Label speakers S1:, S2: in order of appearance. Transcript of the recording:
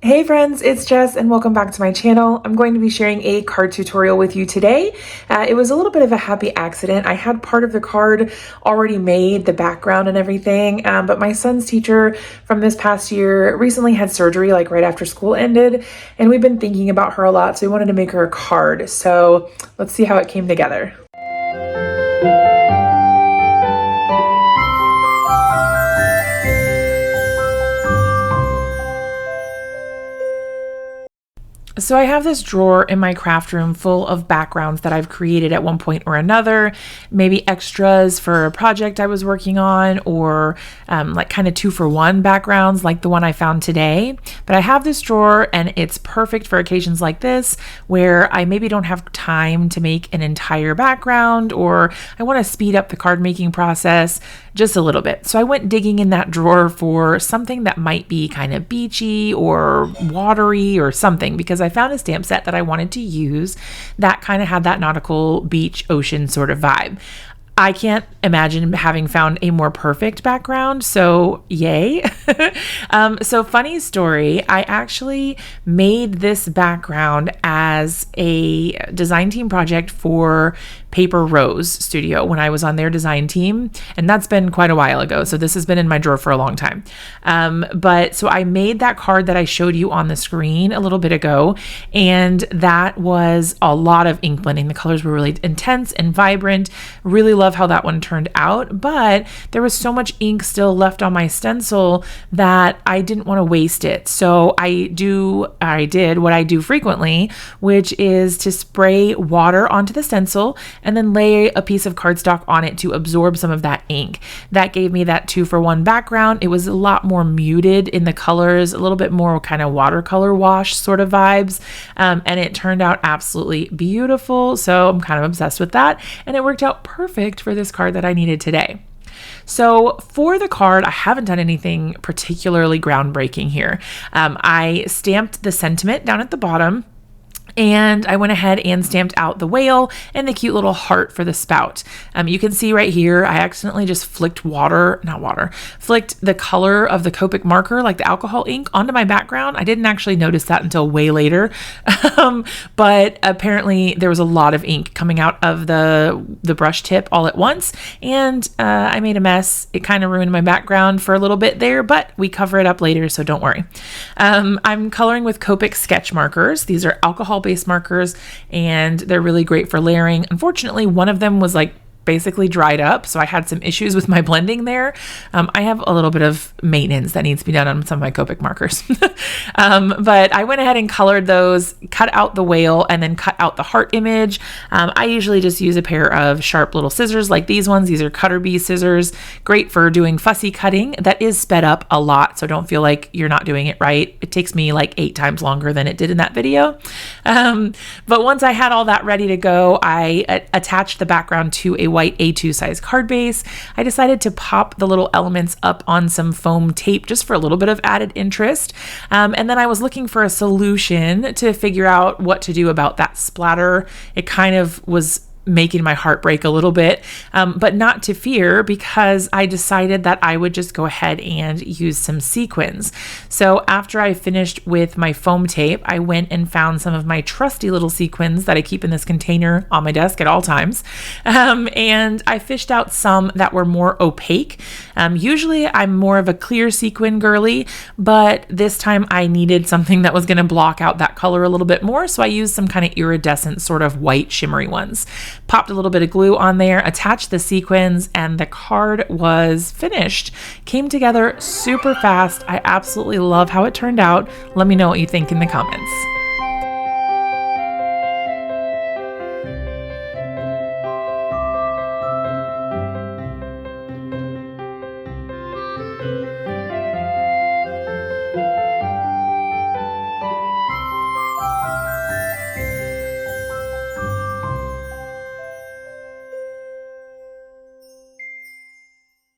S1: Hey friends, it's Jess and welcome back to my channel. I'm going to be sharing a card tutorial with you today. It was a little bit of a happy accident. I had part of the card already made, the background and everything, but my son's teacher from this past year recently had surgery like right after school ended, and we've been thinking about her a lot, so we wanted to make her a card. So let's see how it came together. So I have this drawer in my craft room full of backgrounds that I've created at one point or another, maybe extras for a project I was working on, or like kind of 2-for-1 backgrounds like the one I found today. But I have this drawer and it's perfect for occasions like this where I maybe don't have time to make an entire background, or I want to speed up the card making process just a little bit. So I went digging in that drawer for something that might be kind of beachy or watery or something, because I found a stamp set that I wanted to use that kind of had that nautical beach ocean sort of vibe. I can't imagine having found a more perfect background, so yay. So funny story, I actually made this background as a design team project for Paper Rose Studio when I was on their design team, and that's been quite a while ago, so this has been in my drawer for a long time. But so I made that card that I showed you on the screen a little bit ago, and that was a lot of ink blending. The colors were really intense and vibrant. Really love how that one turned out, but there was so much ink still left on my stencil that I didn't want to waste it. So I did what I do frequently, which is to spray water onto the stencil and then lay a piece of cardstock on it to absorb some of that ink. That gave me that 2-for-1 background. It was a lot more muted in the colors, a little bit more kind of watercolor wash sort of vibes, and it turned out absolutely beautiful. So I'm kind of obsessed with that, and it worked out perfect for this card that I needed today. So for the card, I haven't done anything particularly groundbreaking here. I stamped the sentiment down at the bottom, and I went ahead and stamped out the whale and the cute little heart for the spout. You can see right here, I accidentally just flicked flicked the color of the Copic marker, like the alcohol ink, onto my background. I didn't actually notice that until way later, but apparently there was a lot of ink coming out of the brush tip all at once, and I made a mess. It kind of ruined my background for a little bit there, but we cover it up later, so don't worry. I'm coloring with Copic sketch markers. These are alcohol-based markers, and they're really great for layering. Unfortunately, one of them was like basically dried up, so I had some issues with my blending there. I have a little bit of maintenance that needs to be done on some of my Copic markers. But I went ahead and colored those, cut out the whale, and then cut out the heart image. I usually just use a pair of sharp little scissors like these ones. These are Cutter Bee scissors, great for doing fussy cutting. That is sped up a lot, so don't feel like you're not doing it right. It takes me like 8 times longer than it did in that video. But once I had all that ready to go, I attached the background to a white A2 size card base. I decided to pop the little elements up on some foam tape just for a little bit of added interest. And then I was looking for a solution to figure out what to do about that splatter. It kind of was making my heart break a little bit, but not to fear, because I decided that I would just go ahead and use some sequins. So after I finished with my foam tape, I went and found some of my trusty little sequins that I keep in this container on my desk at all times. And I fished out some that were more opaque. Usually I'm more of a clear sequin girly, but this time I needed something that was going to block out that color a little bit more. So I used some kind of iridescent sort of white shimmery ones. Popped a little bit of glue on there, attached the sequins, and the card was finished. Came together super fast. I absolutely love how it turned out. Let me know what you think in the comments.